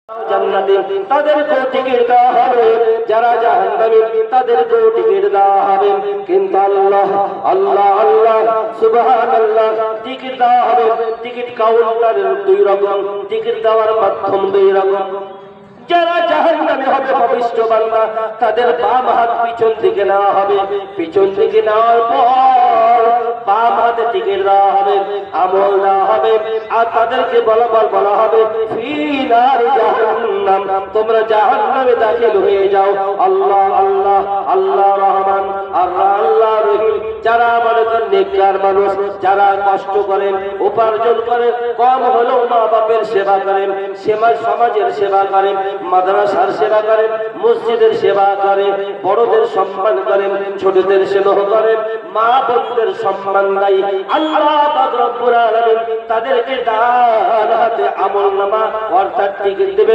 জান্নাতে তাদেরকে টিকিট দেওয়া হবে, যারা জাহান্নামে তাদেরকে টিকিট দেওয়া হবে। কিন্তু আল্লাহ আল্লাহ আল্লাহ সুবহানাল্লাহ, টিকিট দেওয়া হবে। টিকিট কাউন্টারের দুই রকম, টিকিট দেওয়ার মাধ্যম দুই রকম। যারা জাহান্নামে হবে পাপিষ্ঠ বান্দা, তাদের বাম হাত পিছন দিকে নেওয়া হবে। পিছন দিকে নেওয়ার পর বাম হাতে টিকিট দেওয়া হবে, আমল দেওয়া হবে। আর তাদেরকে বলা হবে ফি নারি জাহান্নাম, তোমরা জাহান্নামে দাখিল হয়ে যাও। আল্লাহ আল্লাহ আল্লাহ রহমান, আল্লাহ আল্লাহ রহিম। যারা মনে করেন নেককার মানুষ, যারা কষ্ট করেন, উপার্জন করে, কম হলেও মা বাপের সেবা করেন, সমাজের সেবা করেন, মাদ্রাসার সেবা করেন, মসজিদের সেবা করেন, বড়দের সম্মান করেন, ছোটদের স্নেহ করেন, মা বোনদের সম্মান দেয়, আল্লাহ পাক রব্বুল আলামিন তাদেরকে ডান হাতে আমলনামা অর্থাৎ টিকিট দেবে।